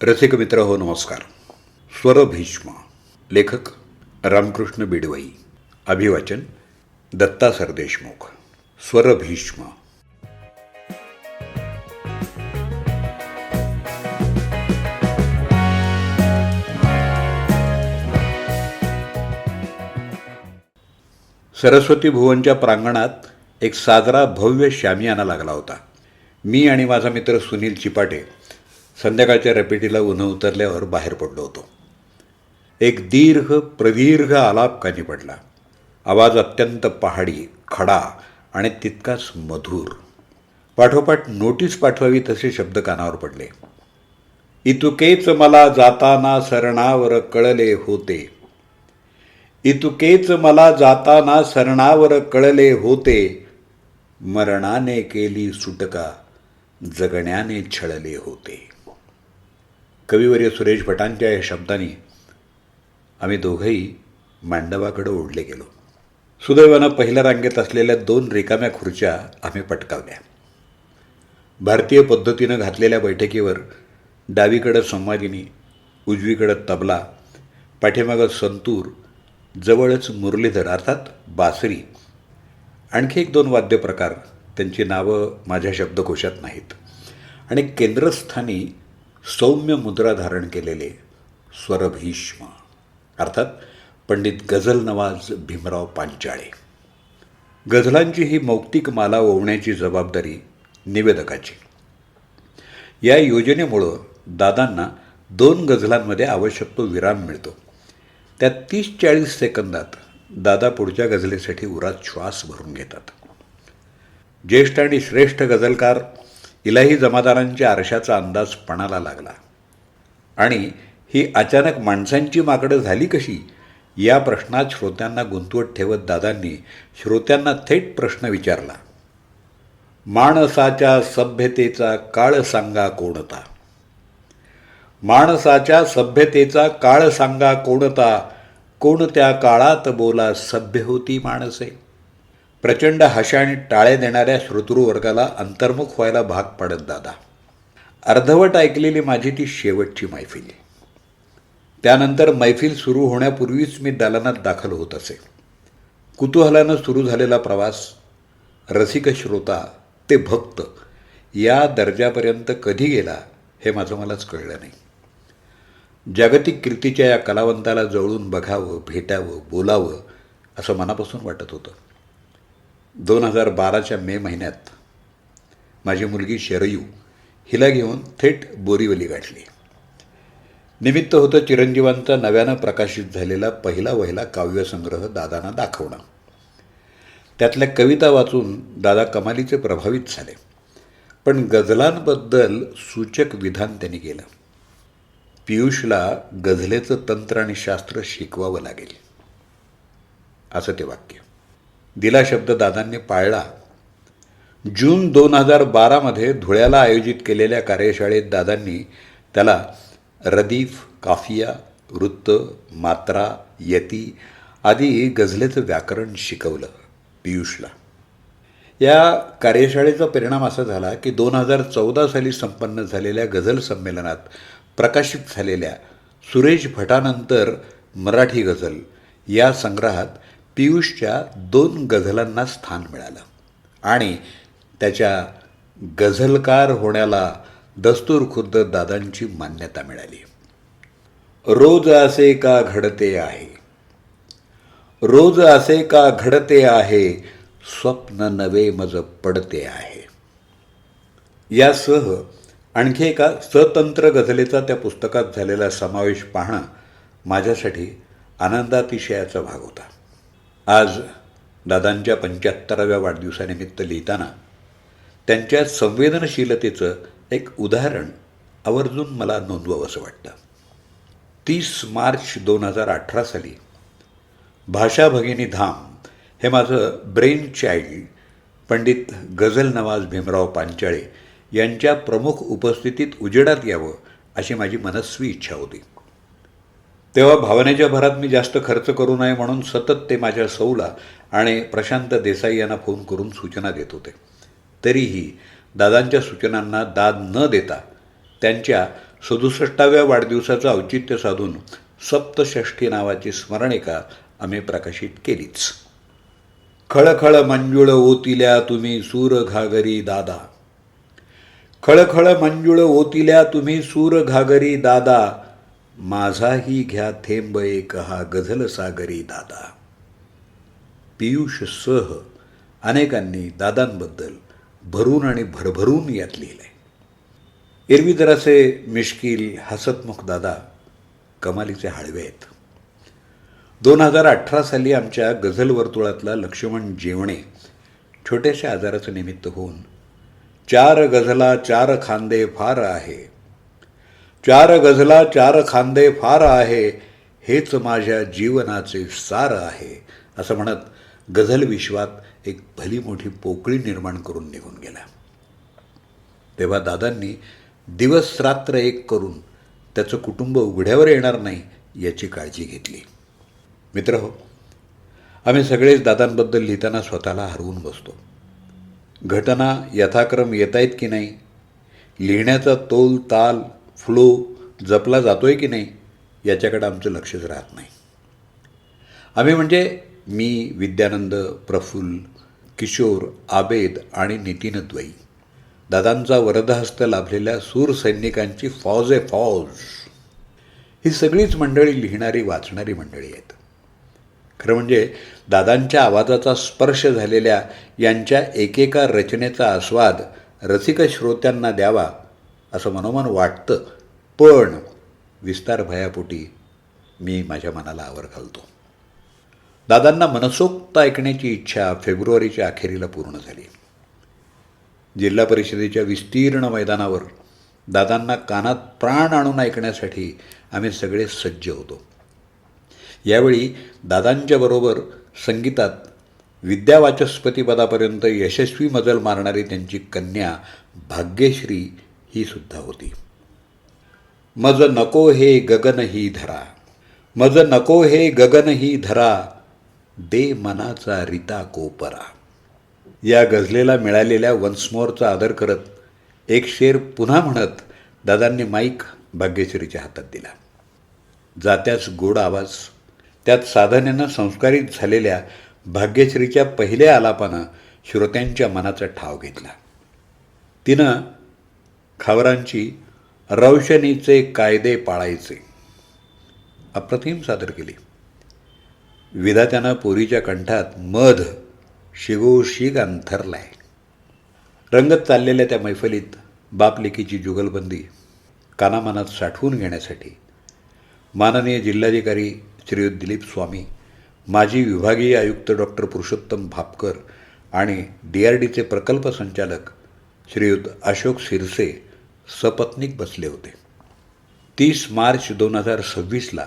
रसिक मित्र हो, नमस्कार. स्वर भीष्म. लेखक रामकृष्ण बिडवई. अभिवाचन दत्ता सरदेशमुख. स्वर भीष्म. सरस्वती भुवनच्या प्रांगणात एक साजरा भव्य शामियाना लागला होता. मी आणि माझा मित्र सुनील चिपाटे संध्याकाळच्या रपेटीला उन्हं उतरल्यावर बाहेर पडलो होतो. एक प्रदीर्घ आलाप कानी पडला. आवाज अत्यंत पहाडी, खडा आणि तितकाच मधुर. पाठोपाठ नोटीस पाठवावी तसे शब्द कानावर पडले. इतुकेच मला जाताना सरणावर कळले होते. इतुकेच मला जाताना सरणावर कळले होते. मरणाने केली सुटका, जगण्याने छळले होते. कविवर्य सुरेश भटांच्या या शब्दांनी आम्ही दोघंही मांडवाकडे ओढले गेलो. सुदैवानं पहिल्या रांगेत असलेल्या 2 रिकाम्या खुर्च्या आम्ही पटकावल्या. भारतीय पद्धतीनं घातलेल्या बैठकीवर डावीकडं संवादिनी, उजवीकडं तबला, पाठीमागं संतूर, जवळच मुरलीधर अर्थात बासरी, आणखी 1-2 वाद्यप्रकार, त्यांची नावं माझ्या शब्दकोशात नाहीत, आणि केंद्रस्थानी सौम्य मुद्रा धारण केलेले स्वरभीष्म अर्थात पंडित गझल नवाज भीमराव पांचाळे. गझलांची ही मौक्तिक माला ओवण्याची जबाबदारी निवेदकाची. या योजनेमुळं दादांना 2 गझलांमध्ये आवश्यक तो विराम मिळतो. त्या 30-40 सेकंदात दादा पुढच्या गझलेसाठी उरात श्वास भरून घेतात. ज्येष्ठ आणि श्रेष्ठ गझलकार इलाही जमादारांच्या आरशाचा अंदाज पणाला लागला. आणि ही अचानक माणसांची माकडं झाली कशी, या प्रश्नात श्रोत्यांना गुंतवत ठेवत दादांनी श्रोत्यांना थेट प्रश्न विचारला. माणसाच्या सभ्यतेचा काळ सांगा कोणता. माणसाच्या सभ्यतेचा काळ सांगा कोणता. कोणत्या काळात बोला सभ्य होती माणसे. प्रचंड हशा आणि टाळे देणाऱ्या श्रोतृ वर्गाला अंतर्मुख व्हायला भाग पडत दादा. अर्धवट ऐकलेली माझी ती शेवटची मैफिल. त्यानंतर मैफिल सुरू होण्यापूर्वीच मी दालनात दाखल होत असे. कुतूहलानं सुरू झालेला प्रवास रसिक श्रोता ते भक्त या दर्जापर्यंत कधी गेला हे माझं मलाच कळलं नाही. जागतिक कीर्तीच्या या कलावंताला जवळून बघावं, भेटावं, बोलावं असं मनापासून वाटत होतं. 2012च्या मे महिन्यात माझी मुलगी शरयू हिला घेऊन थेट बोरीवली गाठली. निमित्त होतं चिरंजीवांचा नव्यानं प्रकाशित झालेला पहिला वहिला काव्यसंग्रह दादांना दाखवणं. त्यातल्या कविता वाचून दादा कमालीचे प्रभावित झाले. पण गझलांबद्दल सूचक विधान त्यांनी केलं. पियुषला गझलेचं तंत्र आणि शास्त्र शिकवावं लागेल, असं ते वाक्य. दिला शब्द दादांनी पाळला. जून 2012मध्ये धुळ्याला आयोजित केलेल्या कार्यशाळेत दादांनी त्याला रदीफ, काफिया, वृत्त, मात्रा, यती आदी गझलेचं व्याकरण शिकवलं पियुषला. या कार्यशाळेचा परिणाम असा झाला की 2014 साली संपन्न झालेल्या गझल संमेलनात प्रकाशित झालेल्या सुरेश भटानंतर मराठी गझल या संग्रहात पियुषच्या 2 गझलांना स्थान मिळालं आणि त्याच्या गझलकार होण्याला दस्तूरखुद्द दादांची मान्यता मिळाली. रोज असे का घडते आहे. रोज असे का घडते आहे. स्वप्न नवे मज पडते आहे. यासह आणखी एका स्वतंत्र गझलेचा त्या पुस्तकात झालेला समावेश पाहणं माझ्यासाठी आनंदातिशयाचा भाग होता. आज दादांच्या 75व्या वाढदिवसानिमित्त लिहिताना त्यांच्या संवेदनशीलतेचं एक उदाहरण आवर्जून मला नोंदवावंसं वाटतं. 30 मार्च 2018 साली भाषा भगिनी धाम हे माझं ब्रेन चाइल्ड पंडित गझल नवाज भीमराव पांचाळे यांच्या प्रमुख उपस्थितीत उजेडात यावं अशी माझी मनस्वी इच्छा होती. तेव्हा भावनेच्या भरात मी जास्त खर्च करू नये म्हणून सतत ते माझ्या सौला आणि प्रशांत देसाई यांना फोन करून सूचना देत होते. तरीही दादांच्या सूचनांना दाद न देता त्यांच्या 67व्या वाढदिवसाचं औचित्य साधून सप्तषष्ठी नावाची स्मरणिका आम्ही प्रकाशित केलीच. खळखळ मंजुळ ओतिल्या तुम्ही सूर घागरी दादा, खळखळ मंजुळ ओतिल्या तुम्ही सूर घागरी दादा, माझाही घ्या थेंब एक हा गझल सागरी दादा. पियुष सह अनेकांनी दादांबद्दल भरून आणि भरभरून यात लिहिलंय. एरवी जरासे मिश्किल हसतमुख दादा कमालीचे हळवे आहेत. 2018 साली आमच्या गझल वर्तुळातला लक्ष्मण जेवणे छोट्याशा आजाराचं निमित्त होऊन 4 गझला 4 खांदे फार आहे, 4 गझला 4 खांदे फार आहे, हेच माझ्या जीवनाचे सार आहे असं म्हणत गझल विश्वात एक भली मोठी पोकळी निर्माण करून निघून गेला. तेव्हा दादांनी दिवस रात्र एक करून त्याचं कुटुंब उघड्यावर येणार नाही याची काळजी घेतली. मित्रहो, आम्ही सगळेच दादांबद्दल लिहिताना स्वतःला हरवून बसतो. घटना यथाक्रम येत आहेत की नाही, लिहिण्याचा तोल ताल फ्लो जपला जातोय की नाही याच्याकडे आमचं लक्षच राहत नाही. आम्ही म्हणजे मी, विद्यानंद, प्रफुल्ल, किशोर, आबेद आणि नितीन द्वई, दादांचा वरदहस्त लाभलेल्या सूर सैनिकांची फौज आहे फौज. ही सगळीच मंडळी लिहिणारी वाचणारी मंडळी आहेत. खरं म्हणजे दादांच्या आवाजाचा स्पर्श झालेल्या यांच्या एकेका रचनेचा आस्वाद रसिक श्रोत्यांना द्यावा असं मनोमन वाटतं, पण विस्तार भयापोटी मी माझ्या मनाला आवर घालतो. दादांना मनसोक्त ऐकण्याची इच्छा फेब्रुवारीच्या अखेरीला पूर्ण झाली. जिल्हा परिषदेच्या विस्तीर्ण मैदानावर दादांना कानात प्राण आणून ऐकण्यासाठी आम्ही सगळे सज्ज होतो. यावेळी दादांच्याबरोबर संगीतात विद्यावाचस्पतीपदापर्यंत यशस्वी मजल मारणारी त्यांची कन्या भाग्यश्री ही सुद्धा होती. मज नको हे गगन ही धरा, मज नको हे गगन ही धरा, दे मनाचा रिता कोपरा. या गझलेला मिळालेल्या वन्समोरचा आदर करत एक शेर पुन्हा म्हणत दादांनी माईक भाग्यश्रीच्या हातात दिला. जात्याच गोड आवाज, त्यात साधनेनं संस्कारित झालेल्या भाग्यश्रीच्या पहिल्या आलापानं श्रोत्यांच्या मनाचा ठाव घेतला. तिनं खावरांची रौशनीचे कायदे पाळायचे अप्रतिम सादर केली. विधात्यानं पोरीच्या कंठात मध शिगोशिग अंथरलाय. रंगत चाललेल्या त्या मैफलीत बापलेकीची जुगलबंदी कानामानात साठवून घेण्यासाठी माननीय जिल्हाधिकारी श्रीयुत दिलीप स्वामी, माजी विभागीय आयुक्त डॉक्टर पुरुषोत्तम भापकर आणि DRDचे प्रकल्प संचालक श्रीयुत अशोक सिरसे सपत्नीक बसले होते. 30 मार्च 2026ला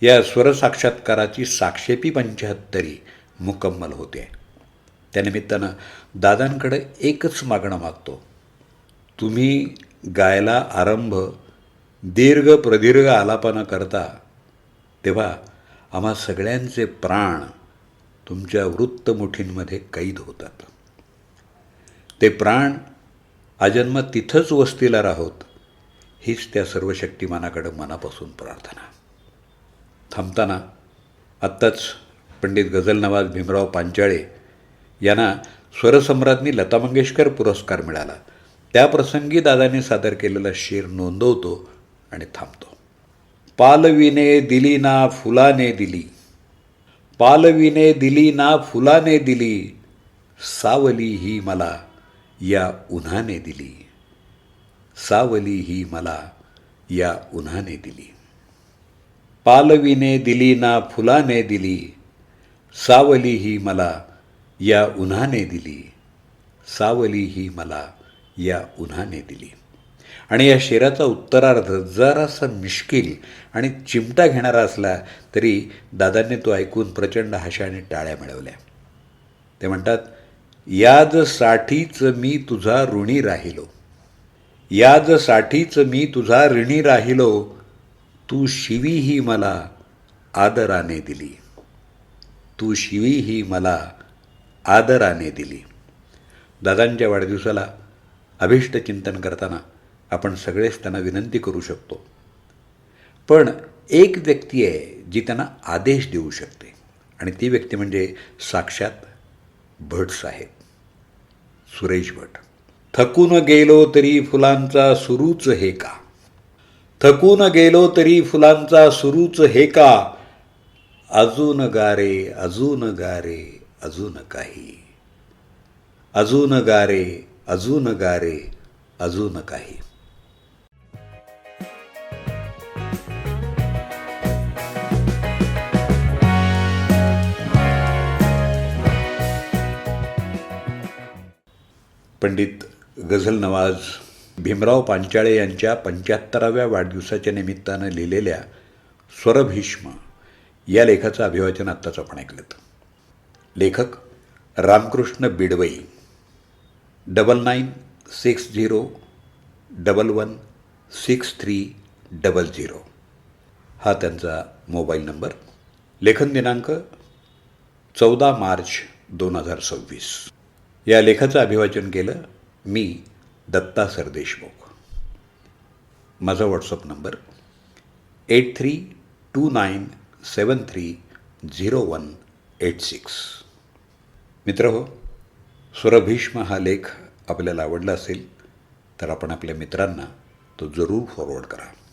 या स्वरसाक्षात्काराची साक्षेपी 75 मुकम्मल होते. त्यानिमित्तानं दादांकडे एकच मागणं मागतो. तुम्ही गायला आरंभ दीर्घ प्रदीर्घ आलापना करता तेव्हा आम्हा सगळ्यांचे प्राण तुमच्या वृत्तमुठींमध्ये कैद होतात. ते प्राण आजन्म तिथंच वसतीला राहोत हीच त्या सर्व शक्तिमानाकडे मनापासून प्रार्थना. थांबताना आत्ताच पंडित गझल नवाज भीमराव पांचाळे यांना स्वरसम्राज्ञी लता मंगेशकर पुरस्कार मिळाला. त्याप्रसंगी दादांनी सादर केलेला शेर नोंदवतो आणि थांबतो. पालविने दिली ना फुलाने दिली, पालविने दिली ना फुलाने दिली, सावली ही मला या उन्हाने दिली, सावली ही मला या उन्हाने दिली. पालविने दिली ना फुलाने दिली, सावली ही मला या उन्हाने दिली, सावली ही मला या उन्हाने दिली. आणि या शेराचा उत्तरार्ध जरासा मिश्किल आणि चिमटा घेणारा असला तरी दादांनी तो ऐकून प्रचंड हशाने टाळ्या मिळवल्या. ते म्हणतात, याजसाठीच मी तुझा ऋणी राहिलो, याजसाठीच मी तुझा ऋणी राहिलो, तू शिवी ही मला आदराने दिली, तू शिवी ही मला आदराने दिली. दादांच्या वाढदिवसाला अभिष्ट चिंतन करताना आपण सगळेच त्यांना विनंती करू शकतो. पण एक व्यक्ती आहे जी त्यांना आदेश देऊ शकते आणि ती व्यक्ती म्हणजे साक्षात भट साहेब, सुरेश भट. थकून गेलो तरी फुलांचा सुरूच हे का, थकून गेलो तरी फुलांचा सुरूच हे का, अजून गारे अजून गारे अजून काही, अजून गारे अजून गारे अजून काही. पंडित गझल नवाज भीमराव पांचाळे यांच्या 75व्या वाढदिवसाच्या निमित्तानं लिहिलेल्या स्वरभीष्म या लेखाचं अभिवाचन आत्ताच आपण ऐकलं. लेखक रामकृष्ण बिडवई. 9960116300 हा त्यांचा मोबाईल नंबर. लेखन दिनांक 14 मार्च 2026. या लेखाचं अभिवाचन केलं मी दत्ता सरदेशमुख. माझा व्हॉट्सअप नंबर 8329730186. मित्रहो, स्वरभीष्म हा लेख आपल्याला आवडला असेल तर आपण आपल्या मित्रांना तो जरूर फॉरवर्ड करा.